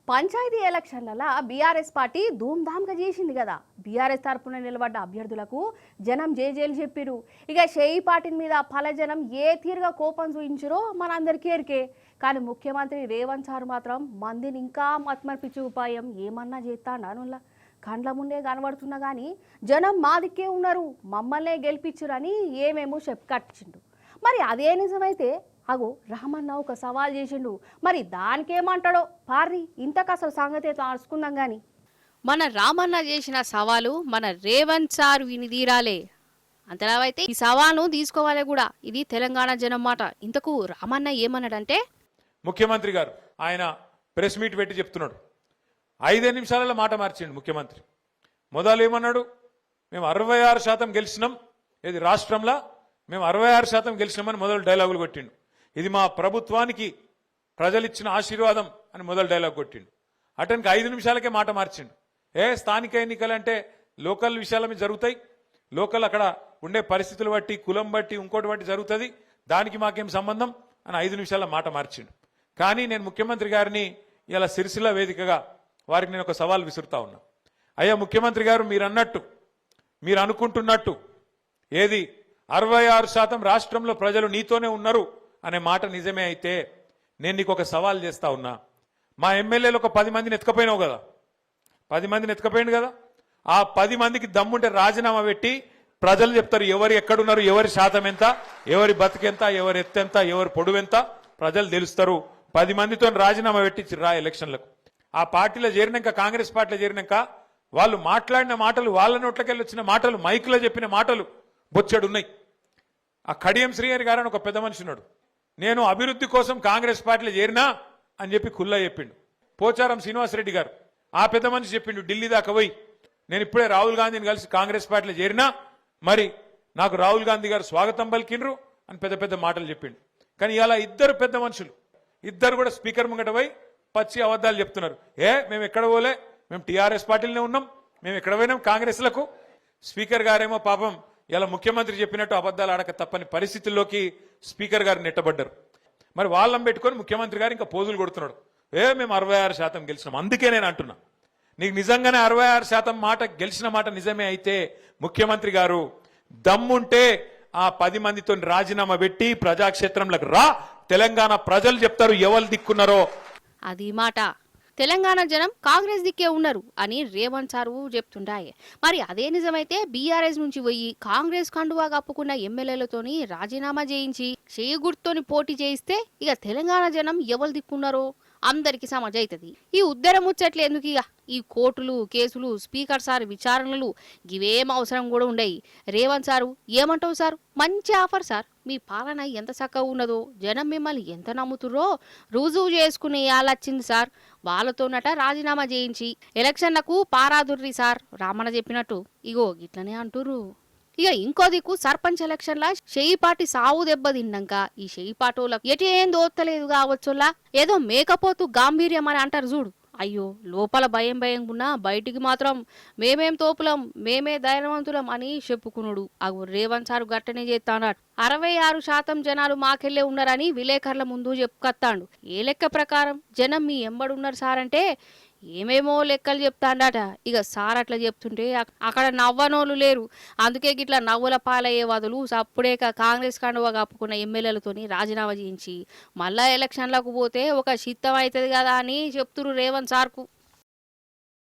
పంచాయతీ ఎలక్షన్లలో BRS party ధూమ్ధామ్గా చేసింది కదా. బీఆర్ఎస్ తరపున నిలబడ్డ అభ్యర్థులకు జనం జేజేలు చెప్పిరు. ఇక షేయి పార్టీ మీద పలజనం ఏ తీరుగా కోపం చూయించారో మనందరికీ ఎరికే. కానీ ముఖ్యమంత్రి రేవంత్ సార్ మాత్రం మందిని ఇంకా మత్మర్పించే ఉపాయం ఏమన్నా చేస్తాడా? కండ్ల ముందే కనబడుతున్నా కానీ జనం మా దిక్కే ఉన్నారు, మమ్మల్నే గెలిపించురని ఏమేమో కట్టించిండు. మరి అదే నిజమైతే అగో రామన్న ఒక సవాల్ చేసిండు. మరి దానికేమంటాడో పార్రి ఇంతకు అసలు సంగతి తెలుసుకుందాం. గాని మన రామన్న చేసిన సవాలు మన రేవంత్ సార్ విని తీరాలే. అంతలావైతే ఈ సవాల్ను తీసుకోవాలి కూడా. ఇది తెలంగాణ జనం మాట. ఇంతకు రామన్న ఏమన్నాడంటే, ముఖ్యమంత్రి గారు ఆయన ప్రెస్ మీట్ పెట్టి చెప్తున్నాడు. 5 నిమిషాలలో మాట మార్చిండు ముఖ్యమంత్రి. మొదలు ఏమన్నాడు, మేము 66% గెలిచినాం, ఇది రాష్ట్రంలో మేము 66% గెలిచినామని మొదలు డైలాగులు కొట్టిండు. ఇది మా ప్రభుత్వానికి ప్రజలిచ్చిన ఆశీర్వాదం అని మొదలు డైలాగ్ కొట్టిండు. అతనికి 5 నిమిషాలకే మాట మార్చిండు. స్థానిక ఎన్నికలంటే లోకల్ విషయాల మీద జరుగుతాయి, లోకల్ అక్కడ ఉండే పరిస్థితులు బట్టి, కులం బట్టి, ఇంకోటి బట్టి జరుగుతుంది, దానికి మాకేం సంబంధం అని 5 నిమిషాల మాట మార్చిండు. కానీ నేను ముఖ్యమంత్రి గారిని ఇలా సిరిసిల్ల వేదికగా వారికి నేను ఒక సవాల్ విసురుతా ఉన్నా. అయ్యా ముఖ్యమంత్రి గారు, మీరు అన్నట్టు, మీరు అనుకుంటున్నట్టు ఏది 66% రాష్ట్రంలో ప్రజలు నీతోనే ఉన్నారు అనే మాట నిజమే అయితే నేను నీకు ఒక సవాల్ చేస్తా ఉన్నా. మా ఎమ్మెల్యేలు ఒక 10 మందిని ఎత్తుకపోయినావు కదా, 10 మందిని ఎత్తుకపోయింది కదా, ఆ 10 మందికి దమ్ముంటే రాజీనామా పెట్టి ప్రజలు చెప్తారు ఎవరు ఎక్కడున్నారు, ఎవరి శాతం ఎంత, ఎవరి బతికెంత, ఎవరి ఎత్తెంత, ఎవరి పొడువెంత ప్రజలు తెలుస్తారు. 10 మందితో రాజీనామా పెట్టి రా ఎలక్షన్లకు. ఆ పార్టీలో చేరినాక, కాంగ్రెస్ పార్టీలో చేరినాక వాళ్ళు మాట్లాడిన మాటలు, వాళ్ళ నోట్లకెళ్ళి వచ్చిన మాటలు, మైకులో చెప్పిన మాటలు బొచ్చెడున్నాయి. ఆ కడియం శ్రీహరి గారు అని ఒక పెద్ద మనిషి ఉన్నాడు, నేను అభివృద్ధి కోసం కాంగ్రెస్ పార్టీలో చేరినా అని చెప్పి కుల్లా చెప్పిండు. పోచారం శ్రీనివాసరెడ్డి గారు ఆ పెద్ద మనిషి చెప్పిండు, ఢిల్లీ దాకా పోయి నేను ఇప్పుడే రాహుల్ గాంధీని కలిసి కాంగ్రెస్ పార్టీలో చేరినా, మరి నాకు రాహుల్ గాంధీ గారు స్వాగతం పలికిండ్రు అని పెద్ద పెద్ద మాటలు చెప్పిండు. కానీ ఇలా ఇద్దరు పెద్ద మనుషులు, ఇద్దరు కూడా స్పీకర్ ముంగట పోయి పచ్చి అబద్ధాలు చెప్తున్నారు. మేము ఎక్కడ పోలే, మేము టీఆర్ఎస్ పార్టీలోనే ఉన్నాం, మేము ఎక్కడ పోయినాం కాంగ్రెస్లకు. స్పీకర్ గారేమో పాపం ఇలా ముఖ్యమంత్రి చెప్పినట్టు అబద్ధాలు ఆడక తప్పని పరిస్థితుల్లోకి స్పీకర్ గారు నెట్టబడ్డారు. మరి వాళ్ళని పెట్టుకొని ముఖ్యమంత్రి గారు ఇంకా పోజులు కొడుతున్నాడు. మేము 66% గెలిచినాం. అందుకే నేను అంటున్నా, నీకు నిజంగానే 66% మాట గెలిచిన మాట నిజమే అయితే ముఖ్యమంత్రి గారు దమ్ముంటే ఆ 10 మందితో రాజీనామా పెట్టి ప్రజాక్షేత్రంలోకి రా. తెలంగాణ ప్రజలు చెప్తారు ఎవరు దిక్కున్నారో. అది మాట. తెలంగాణ జనం కాంగ్రెస్ దిక్కే ఉన్నారు అని రేవంత్ సార్ చెప్తుంటాయి. మరి అదే నిజమైతే బీఆర్ఎస్ నుంచి పోయి కాంగ్రెస్ కండువా కప్పుకున్న ఎమ్మెల్యేలతోని రాజీనామా చేయించి చేయి గుర్తుతోని పోటీ చేయిస్తే ఇక తెలంగాణ జనం ఎవరు దిక్కున్నారో అందరికి సమజ్ అవుతుంది. ఈ ఉద్దరం ముచ్చట్లు ఎందుకు? ఇక ఈ కోర్టులు, కేసులు, స్పీకర్ సార్ విచారణలు ఇవేం అవసరం కూడా ఉండయి. రేవంత్ సారు ఏమంటావు సార్, మంచి ఆఫర్ సార్, మీ పాలన ఎంత చక్కగా ఉన్నదో, జనం మిమ్మల్ని ఎంత నమ్ముతుర్రో రుజువు చేసుకునే వచ్చింది సార్. వాళ్ళతోనట రాజీనామా చేయించి ఎలక్షన్లకు పారాదుర్రి సార్ రామన్న చెప్పినట్టు. ఇగో గిట్లనే అంటుర్రు. ఇక ఇంకో దిక్కు సర్పంచ్ ఎలక్షన్లా షెయి పార్టీ సావు దెబ్బ తిన్నాక ఈ షెయి పార్టీలకు ఎటు ఏం దోత్తలేదు కావచ్చులా, ఏదో మేకపోతు గాంభీర్యం అని అంటారు చూడు. అయ్యో లోపల భయం ఉన్నా బయటికి మాత్రం మేమేం తోపులం, మేమే ధైర్యవంతులం అని చెప్పుకున్నాడు. అగు రేవంత్ సార్ గట్టనే చేస్తాడు. 66% జనాలు మాకెళ్లే ఉన్నారని విలేకరుల ముందు చెప్పుకొస్తాడు. ఏ లెక్క ప్రకారం జనం మీ ఎంబడున్నారు సార్ అంటే ఏమేమో లెక్కలు చెప్తాడట. ఇక సార్ అట్లా చెప్తుంటే అక్కడ నవ్వనోళ్ళు లేరు. అందుకే గిట్లా నవ్వుల పాలయ్యే వదులు అప్పుడే కాంగ్రెస్ కండువా కప్పుకున్న ఎమ్మెల్యేలతోని రాజీనామా చేయించి మళ్ళా ఎలక్షన్లకు పోతే ఒక చిత్తం అవుతుంది కదా అని చెప్తురు రేవంత్ సార్కు.